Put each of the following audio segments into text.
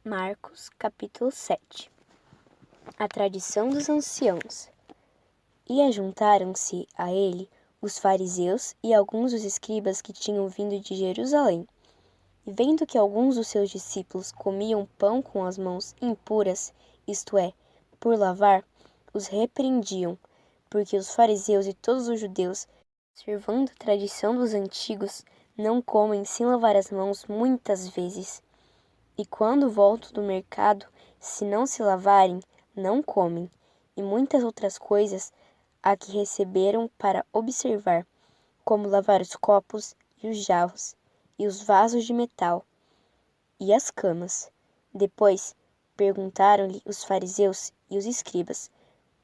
Marcos, capítulo 7. A tradição dos anciãos. E ajuntaram-se a ele os fariseus e alguns dos escribas que tinham vindo de Jerusalém. E vendo que alguns dos seus discípulos comiam pão com as mãos impuras, isto é, por lavar, os repreendiam, porque os fariseus e todos os judeus, observando a tradição dos antigos, não comem sem lavar as mãos muitas vezes. E quando voltam do mercado, se não se lavarem, não comem. E muitas outras coisas há que receberam para observar, como lavar os copos e os jarros, e os vasos de metal, e as camas. Depois perguntaram-lhe os fariseus e os escribas,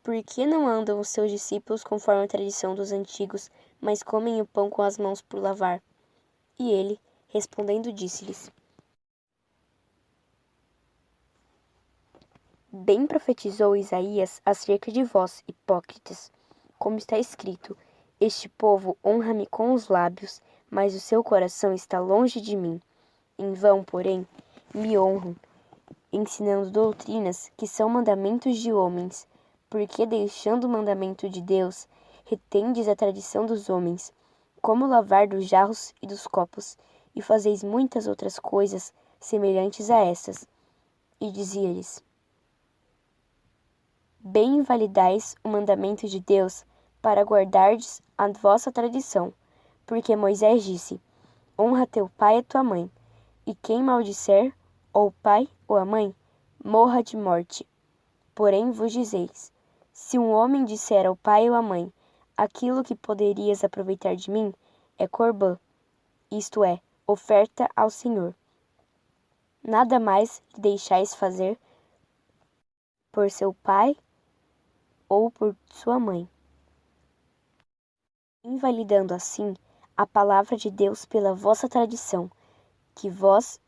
por que não andam os seus discípulos conforme a tradição dos antigos, mas comem o pão com as mãos por lavar? E ele, respondendo, disse-lhes: Bem profetizou Isaías acerca de vós, hipócritas, como está escrito: Este povo honra-me com os lábios, mas o seu coração está longe de mim. Em vão, porém, me honram, ensinando doutrinas que são mandamentos de homens, porque, deixando o mandamento de Deus, retendes a tradição dos homens, como o lavar dos jarros e dos copos, e fazeis muitas outras coisas semelhantes a essas. E dizia-lhes: Bem invalidais o mandamento de Deus para guardardes a vossa tradição, porque Moisés disse: Honra teu pai e tua mãe, e quem maldisser ou o pai ou a mãe, morra de morte. Porém vos dizeis: se um homem disser ao pai ou à mãe, aquilo que poderias aproveitar de mim é corbã, isto é, oferta ao Senhor. Nada mais lhe deixais fazer por seu pai ou por sua mãe, invalidando assim a palavra de Deus pela vossa tradição, que vós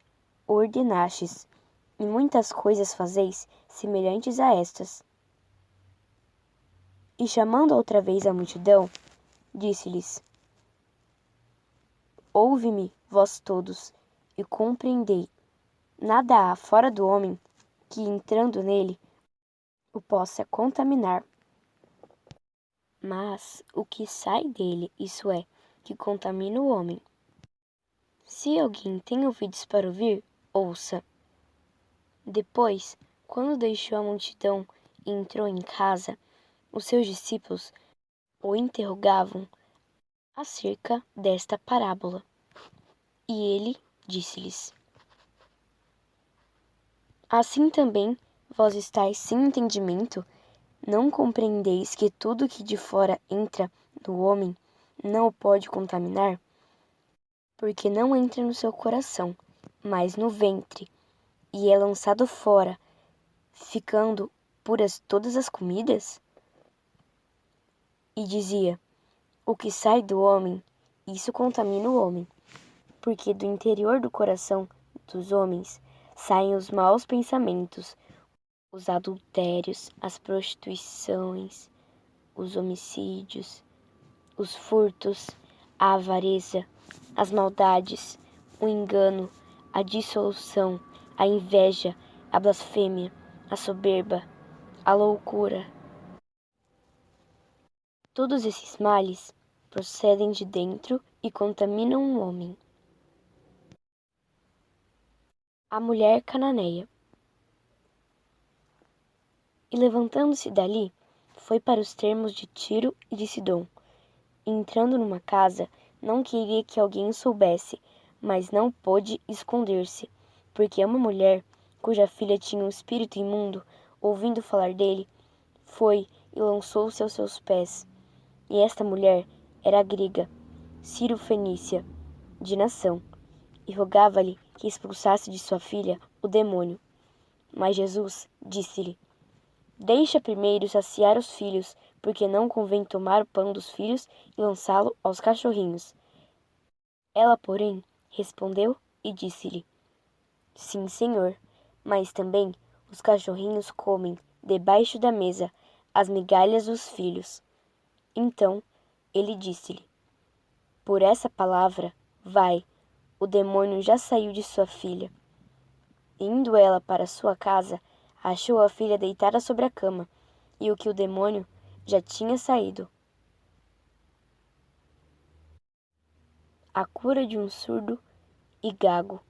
ordenastes, e muitas coisas fazeis semelhantes a estas. E chamando outra vez a multidão, disse-lhes: Ouve-me, vós todos, e compreendei. Nada há fora do homem que, entrando nele, o possa contaminar. Mas o que sai dele, isso é, que contamina o homem. Se alguém tem ouvidos para ouvir, ouça. Depois, quando deixou a multidão e entrou em casa, os seus discípulos o interrogavam acerca desta parábola. E ele disse-lhes: Assim também vós estáis sem entendimento? Não compreendeis que tudo que de fora entra no homem não o pode contaminar? Porque não entra no seu coração, mas no ventre, e é lançado fora, ficando puras todas as comidas? E dizia: O que sai do homem, isso contamina o homem, porque do interior do coração dos homens saem os maus pensamentos, os adultérios, as prostituições, os homicídios, os furtos, a avareza, as maldades, o engano, a dissolução, a inveja, a blasfêmia, a soberba, a loucura. Todos esses males procedem de dentro e contaminam o homem. A mulher cananeia. E levantando-se dali, foi para os termos de Tiro e de Sidom. E entrando numa casa, não queria que alguém soubesse, mas não pôde esconder-se, porque uma mulher, cuja filha tinha um espírito imundo, ouvindo falar dele, foi e lançou-se aos seus pés. E esta mulher era grega, Ciro-fenícia, de nação, e rogava-lhe que expulsasse de sua filha o demônio. Mas Jesus disse-lhe: Deixa primeiro saciar os filhos, porque não convém tomar o pão dos filhos e lançá-lo aos cachorrinhos. Ela, porém, respondeu e disse-lhe: Sim, Senhor, mas também os cachorrinhos comem, debaixo da mesa, as migalhas dos filhos. Então ele disse-lhe: Por essa palavra, vai, o demônio já saiu de sua filha. Indo ela para sua casa, achou a filha deitada sobre a cama, e o que o demônio já tinha saído. A cura de um surdo e gago,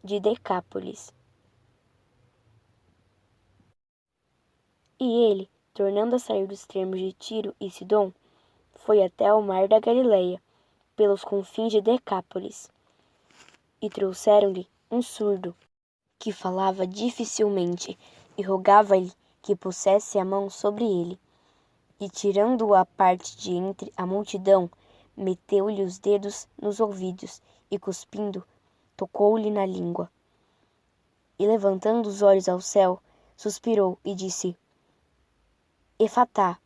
de Decápolis. E ele, tornando a sair dos termos de Tiro e Sidom, foi até ao mar da Galileia, pelos confins de Decápolis. E trouxeram-lhe um surdo, que falava dificilmente, e rogava-lhe que pusesse a mão sobre ele. E tirando-o à parte de entre a multidão, meteu-lhe os dedos nos ouvidos, e cuspindo, tocou-lhe na língua. E levantando os olhos ao céu, suspirou e disse: Efatá,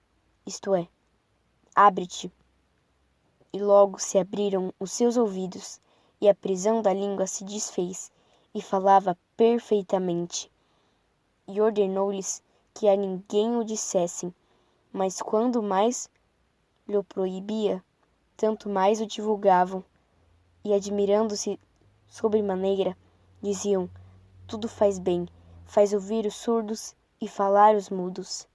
isto é, abre-te. E logo se abriram os seus ouvidos, e a prisão da língua se desfez, e falava perfeitamente. E ordenou-lhes que a ninguém o dissessem, mas quando mais lhe proibia, tanto mais o divulgavam, e admirando-se sobremaneira, diziam: tudo faz bem, faz ouvir os surdos e falar os mudos.